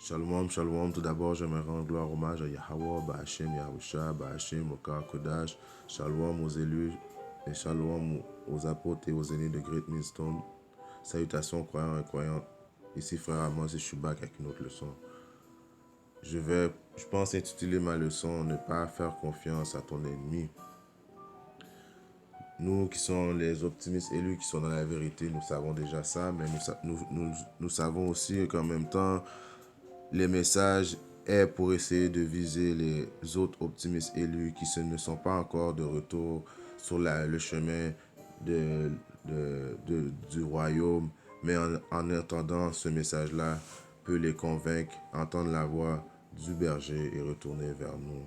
Shalom, shalom. Tout d'abord, j'aimerais rendre gloire, hommage à Yahweh, Ba'Hashem, Yahusha, Ba'Hashem, Okar, Kodash. Shalom aux élus et shalom aux apôtres et aux aînés de Great Millstone. Salutations, croyants et croyantes. Ici, frère Amos et Shubak avec une autre leçon. Je pense, intituler ma leçon Ne pas faire confiance à ton ennemi. Nous qui sommes les optimistes élus, qui sont dans la vérité, nous savons déjà ça, mais nous savons aussi qu'en même temps, les messages est pour essayer de viser les autres optimistes élus qui ne sont pas encore de retour sur le chemin du royaume. Mais en entendant ce message-là, peut les convaincre, entendre la voix du berger et retourner vers nous.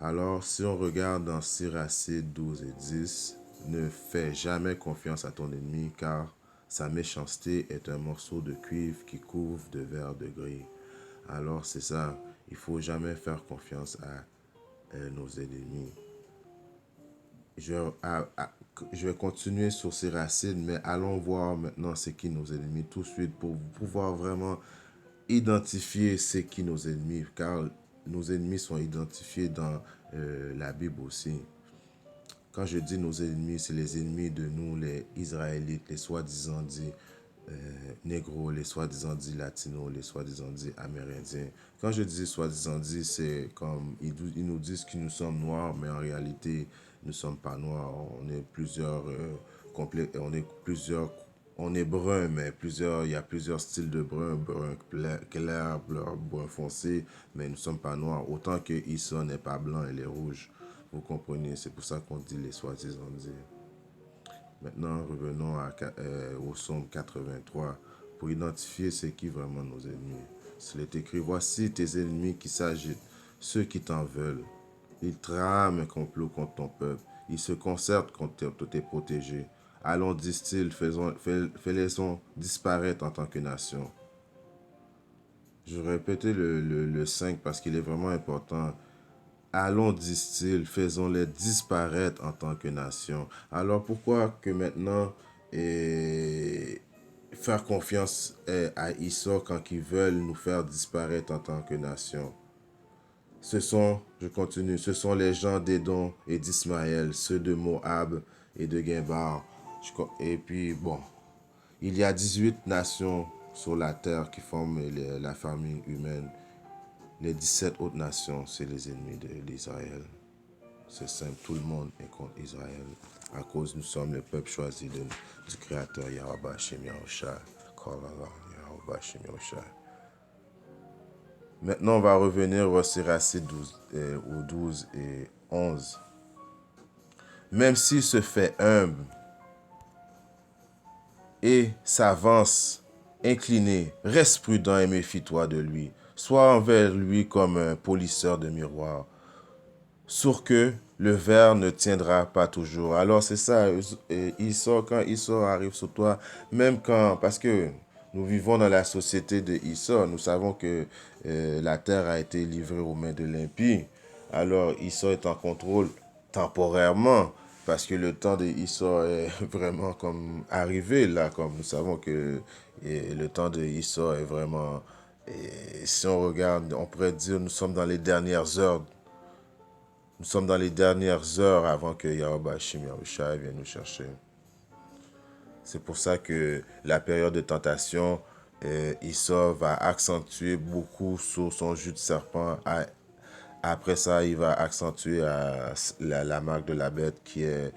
Alors, si on regarde dans Siracide 12 et 10, ne fais jamais confiance à ton ennemi, car sa méchanceté est un morceau de cuivre qui couvre de verre de gris. Alors, c'est ça, il ne faut jamais faire confiance à nos ennemis. Je vais continuer sur Siracide, mais allons voir maintenant c'est qui nos ennemis tout de suite pour pouvoir vraiment identifier c'est qui nos ennemis, car nos ennemis sont identifiés dans la Bible aussi. Quand je dis nos ennemis, c'est les ennemis de nous, les Israélites, les soi-disant dits négros, les soi-disant dits latinos, les soi-disant dits amérindiens. Quand je dis soi-disant dits, c'est comme ils nous disent que nous sommes noirs, mais en réalité, nous ne sommes pas noirs. On est on est brun, mais il y a plusieurs styles de brun, brun clair, brun foncé, mais nous ne sommes pas noirs. Autant que Issa n'est pas blanc, elle est rouge. Vous comprenez, c'est pour ça qu'on dit les soi-disant dits. Maintenant, revenons au psaume 83 pour identifier c'est qui vraiment nos ennemis. Il est écrit, voici tes ennemis qui s'agitent, ceux qui t'en veulent. Ils trament un complot contre ton peuple. Ils se concertent contre tes protégés. Allons, disent-ils, fais-les-en disparaître en tant que nation. Je vais répéter le 5 parce qu'il est vraiment important. Allons, disent-ils, faisons-les disparaître en tant que nation. Alors pourquoi que maintenant faire confiance à Issa quand ils veulent nous faire disparaître en tant que nation? Je continue, ce sont les gens d'Édom et d'Ismaël, ceux de Moab et de Guimbar. Et puis, bon, il y a 18 nations sur la terre qui forment la famille humaine. Les 17 autres nations, c'est les ennemis d'Israël. C'est simple, tout le monde est contre Israël. À cause nous sommes le peuple choisi du Créateur Yahweh Hashem Yahushua. Yahweh Hashem Yahushua. Maintenant, on va revenir au Siracide 12 et 11. Même s'il se fait humble et s'avance incliné, reste prudent et méfie-toi de lui. Sois envers lui comme un polisseur de miroir. Sur que le verre ne tiendra pas toujours. Alors c'est ça, quand Issa arrive sur toi, même quand, parce que nous vivons dans la société de Issa, nous savons que la terre a été livrée aux mains de l'impie. Alors Issa est en contrôle temporairement, parce que le temps de Issa est vraiment comme arrivé là, comme nous savons que le temps de Issa est vraiment, si on regarde, on pourrait dire nous sommes dans les dernières heures. Nous sommes dans les dernières heures avant que Yahweh Hashem Yahushua vienne nous chercher. C'est pour ça que la période de tentation, Issa va accentuer beaucoup sur son jus de serpent. Après ça, il va accentuer la marque de la bête qui est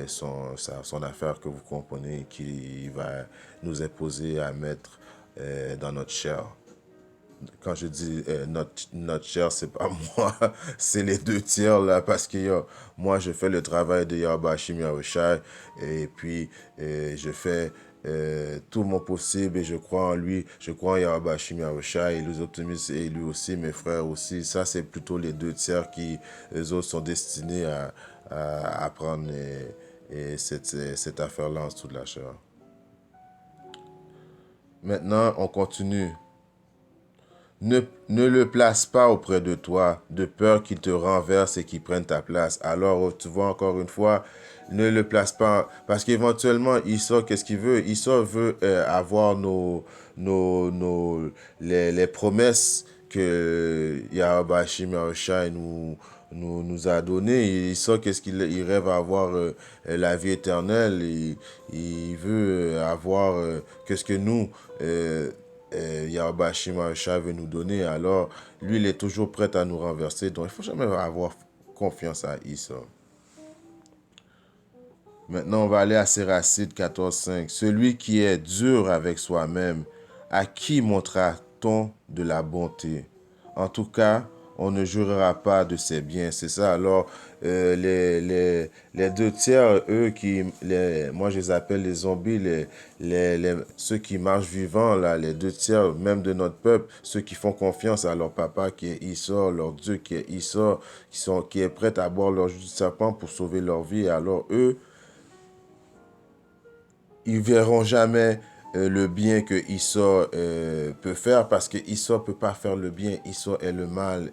son affaire que vous comprenez, qui va nous imposer à mettre dans notre chair. Quand je dis notre chair, c'est pas moi, c'est les deux tiers là, parce que moi je fais le travail de Yahweh Hashem Yahushua et puis je fais tout mon possible et je crois en lui, je crois en Yahweh Hashem Yahushua et les optimistes et lui aussi, mes frères aussi. Ça, c'est plutôt les deux tiers qui, les autres, sont destinés à prendre cette affaire-là en dessous de la chair. Maintenant, on continue. Ne le place pas auprès de toi, de peur qu'il te renverse et qu'il prenne ta place. Alors, tu vois, encore une fois, ne le place pas. Parce qu'éventuellement, Issa, qu'est-ce qu'il veut? Issa veut avoir les promesses que Yahweh Hashem Yahushua nous a données. Esau, qu'est-ce il rêve à avoir la vie éternelle. Il veut avoir qu'est-ce que nous, Yahweh Hashem Yahushua veut nous donner. Alors, lui, il est toujours prêt à nous renverser. Donc, il ne faut jamais avoir confiance à Esau. Maintenant, on va aller à Siracide 14.5. Celui qui est dur avec soi-même, à qui montrera-t-on de la bonté? En tout cas, on ne jurera pas de ses biens. C'est ça. Alors, les deux tiers, eux, moi je les appelle les zombies, ceux qui marchent vivants, là, les deux tiers, même de notre peuple, ceux qui font confiance à leur papa qui est Esau, leur Dieu qui est Esau, qui est prêt à boire leur jus de serpent pour sauver leur vie. Alors, eux, ils verront jamais le bien que Esau peut faire parce que Esau peut pas faire le bien. Esau est le mal.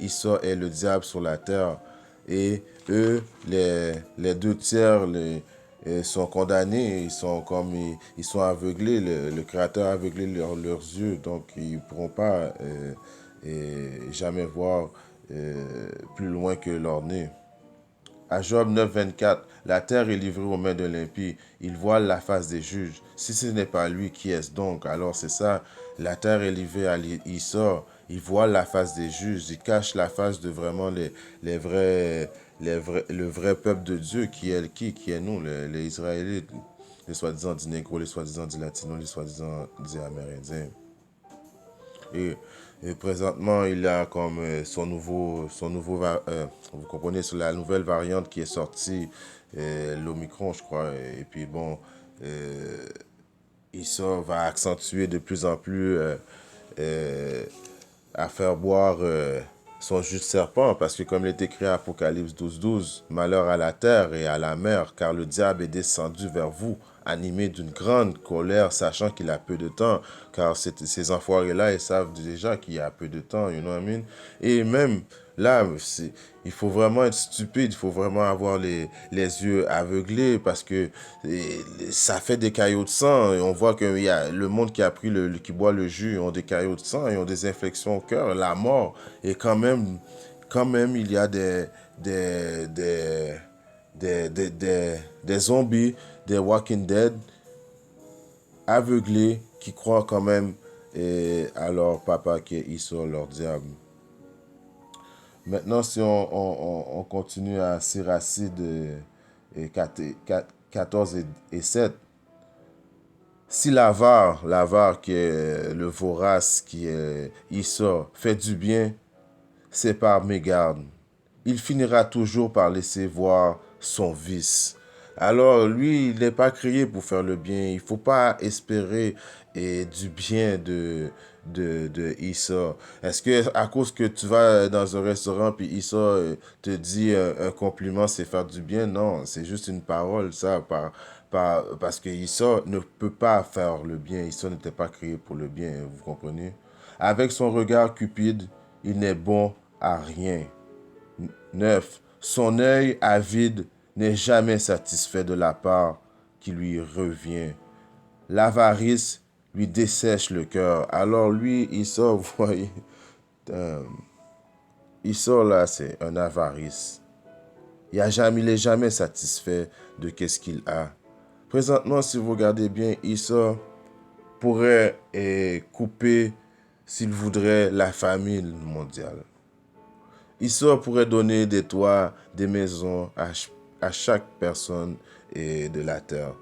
Esau est le diable sur la terre. Et eux, les deux tiers sont condamnés. Ils sont aveuglés. Le Créateur a aveuglé leurs yeux. Donc, ils ne pourront pas jamais voir plus loin que leur nez. À Job 9.24, la terre est livrée aux mains de l'impie. Il voile la face des juges. Si ce n'est pas lui, qui est-ce donc? Alors c'est ça, la terre est livrée à Esau. Il voile la face des juges. Il cache la face de vraiment le vrai peuple de Dieu qui est nous, les Israélites, les soi-disant dits négros, les soi-disant dits latinos, les soi-disant dits amérindiens. Et présentement, il a comme vous comprenez, sur la nouvelle variante qui est sortie, l'Omicron, je crois. Et puis bon, Esau va accentuer de plus en plus à faire boire son jus de serpent, parce que comme il est écrit à Apocalypse 12.12, malheur à la terre et à la mer, car le diable est descendu vers vous, animé d'une grande colère, sachant qu'il a peu de temps, car ces enfoirés-là, ils savent déjà qu'il y a peu de temps, you know what I mean? Et même là, il faut vraiment être stupide, il faut vraiment avoir les yeux aveuglés, parce que ça fait des caillots de sang, et on voit que le monde qui a pris qui boit le jus, ils ont des caillots de sang, ils ont des infections au cœur, la mort, et quand même, il y a des zombies, des Walking Dead aveuglés qui croient quand même à leur papa qui est Esau, leur diable. Maintenant, si on continue à Siracide 14 et 7, si l'avare qui est le vorace, qui est Esau, fait du bien, c'est par mégarde. Il finira toujours par laisser voir son vice. Alors, lui, il n'est pas créé pour faire le bien. Il ne faut pas espérer du bien de Esau. Est-ce que à cause que tu vas dans un restaurant puis Esau te dit un compliment, c'est faire du bien? Non, c'est juste une parole, ça, parce que Esau ne peut pas faire le bien. Esau n'était pas créé pour le bien, vous comprenez? Avec son regard cupide, il n'est bon à rien. 9. Son œil avide n'est jamais satisfait de la part qui lui revient. L'avarice lui dessèche le cœur. Alors lui, Esau, vous voyez, Esau là, c'est un avarice. Il n'est jamais satisfait de ce qu'il a. Présentement, si vous regardez bien, Esau pourrait couper, s'il voudrait, la famine mondiale. Esau pourrait donner des toits, des maisons à chaque personne de la terre.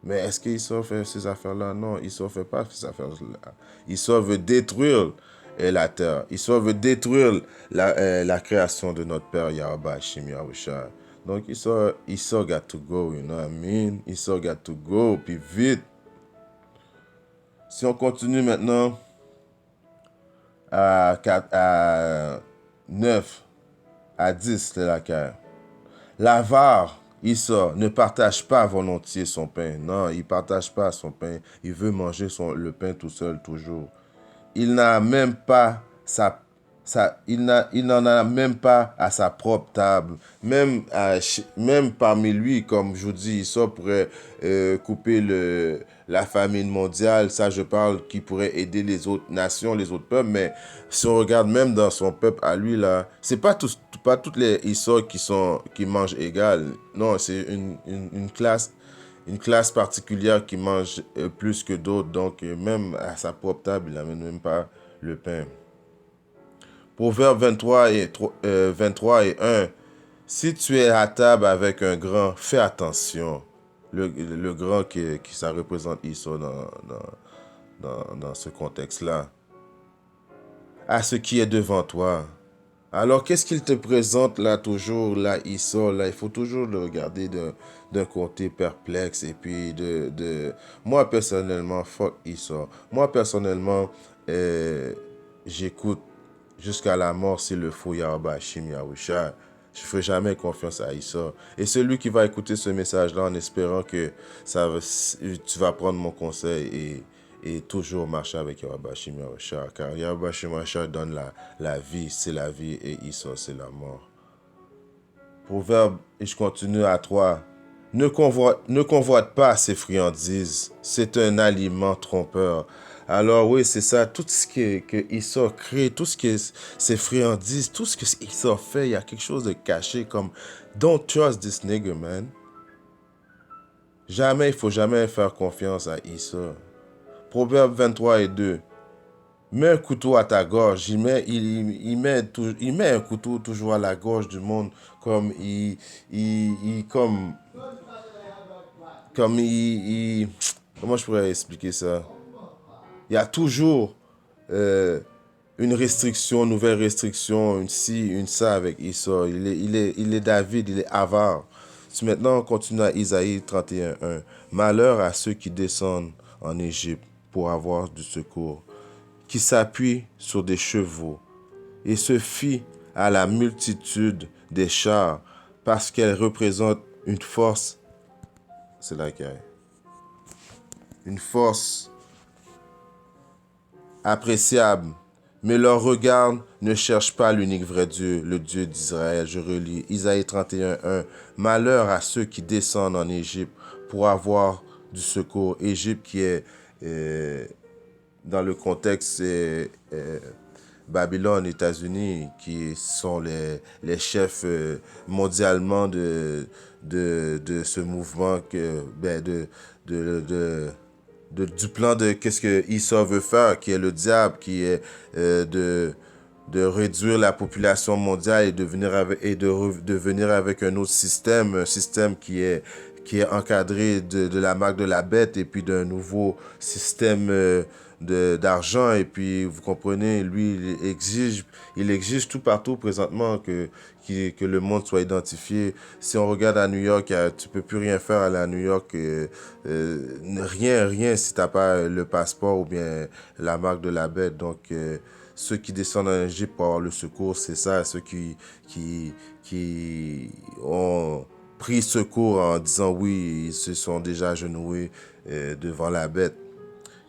Mais est-ce qu'Esau fait ces affaires-là? Non, Esau ne fait pas ces affaires-là. Esau veut détruire la terre. Esau veut détruire la création de notre Père Yahweh Hashem Yahushua. Donc Esau got to go, you know what I mean? Esau got to go, puis vite. Si on continue maintenant à 9 à 10 de la cœur. L'avare, Esau, ne partage pas volontiers son pain. Non, il ne partage pas son pain. Il veut manger le pain tout seul, toujours. Il n'a même pas il n'en a même pas à sa propre table. Même parmi lui, comme je vous dis, Esau pourrait couper la famine mondiale, ça je parle qui pourrait aider les autres nations, les autres peuples, mais si on regarde même dans son peuple à lui là, c'est pas toutes les Issa qui mangent égal. Non, c'est une classe particulière qui mange plus que d'autres, donc même à sa propre table, il n'amène même pas le pain. Proverbe 23 et 1. Si tu es à table avec un grand, fais attention. Le grand qui ça représente Issa dans ce contexte-là. À ce qui est devant toi. Alors, qu'est-ce qu'il te présente là, toujours, là, Issa, là, il faut toujours le regarder d'un côté perplexe. Et puis, moi, personnellement, fuck Issa. Moi, personnellement, j'écoute jusqu'à la mort s'il le faut, Yahweh Hashem Yahusha. Je ne ferai jamais confiance à Issa. Et celui qui va écouter ce message-là en espérant que tu vas prendre mon conseil et toujours marcher avec Yahweh Hashem Yahusha. Car Yahweh Hashem Yahusha donne la vie, c'est la vie, et Issa, c'est la mort. Proverbe, et je continue à 3. Ne convoite pas ces friandises, c'est un aliment trompeur. Alors oui, c'est ça, tout ce que Issa crée, tout ce que ces friandises, tout ce que Issa fait, il y a quelque chose de caché comme don't trust this nigga, man. Jamais, il faut jamais faire confiance à Issa. Proverbe 23 et 2. Mets un couteau à ta gorge. Il met un couteau toujours à la gorge du monde comme comment je pourrais expliquer ça? Il y a toujours une restriction, une nouvelle restriction, une ci, une ça avec Issa. Il est David, il est avare. Si maintenant on continue à Isaïe 31:1. Malheur à ceux qui descendent en Égypte pour avoir du secours, qui s'appuient sur des chevaux et se fient à la multitude des chars parce qu'elles représentent une force. C'est là qu'il y a une force appréciable, mais leur regard ne cherche pas l'unique vrai Dieu, le Dieu d'Israël. Je relis Isaïe 31:1. Malheur à ceux qui descendent en Égypte pour avoir du secours. Égypte qui est, dans le contexte, Babylone, États-Unis, qui sont les chefs mondialement de ce mouvement du plan de qu'est-ce que Issa veut faire, qui est le diable, qui est de réduire la population mondiale et de venir avec un autre système, un système qui est encadré de la marque de la bête et puis d'un nouveau système d'argent. Et puis, vous comprenez, lui, il exige tout partout présentement que le monde soit identifié. Si on regarde à New York, tu peux plus rien faire à New York. Rien si tu n'as pas le passeport ou bien la marque de la bête. Donc, ceux qui descendent en Égypte pour avoir le secours, c'est ça. Ceux qui ont pris secours en disant oui, ils se sont déjà agenouillés devant la bête,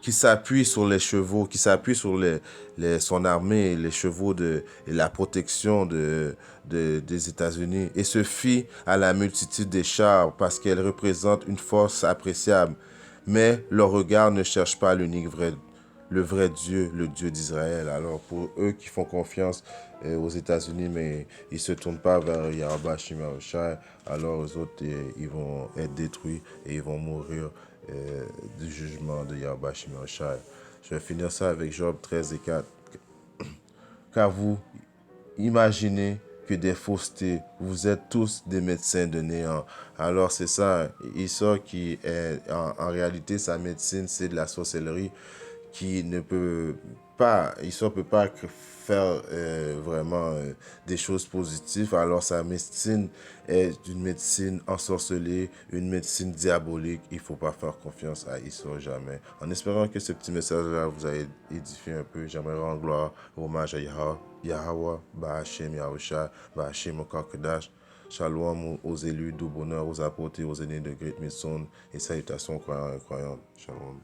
qui s'appuie sur les chevaux, qui s'appuie sur son armée, les chevaux et la protection des États-Unis, et se fie à la multitude des chars parce qu'elle représente une force appréciable. Mais leur regard ne cherche pas le vrai Dieu, le Dieu d'Israël. Alors pour eux qui font confiance aux États-Unis, mais ils ne se tournent pas vers Yahweh Shai, alors eux autres, ils vont être détruits et ils vont mourir du jugement de Yahweh Shai. Je vais finir ça avec Job 13 et 4. Car vous imaginez que des faussetés, vous êtes tous des médecins de néant. Alors c'est ça, Issa qui est, en réalité, sa médecine, c'est de la sorcellerie qui ne peut pas, Issa ne peut pas faire vraiment des choses positives. Alors sa médecine est une médecine ensorcelée, une médecine diabolique. Il ne faut pas faire confiance à Issa jamais. En espérant que ce petit message-là vous a édifié un peu, j'aimerais rendre gloire, hommage à Yahweh, Bahashem Yahusha, Bahashem Okakedash. Shalom aux élus, doux bonheur, aux apôtres, aux aînés de Great Mission et salutations croyants et croyantes. Shalom.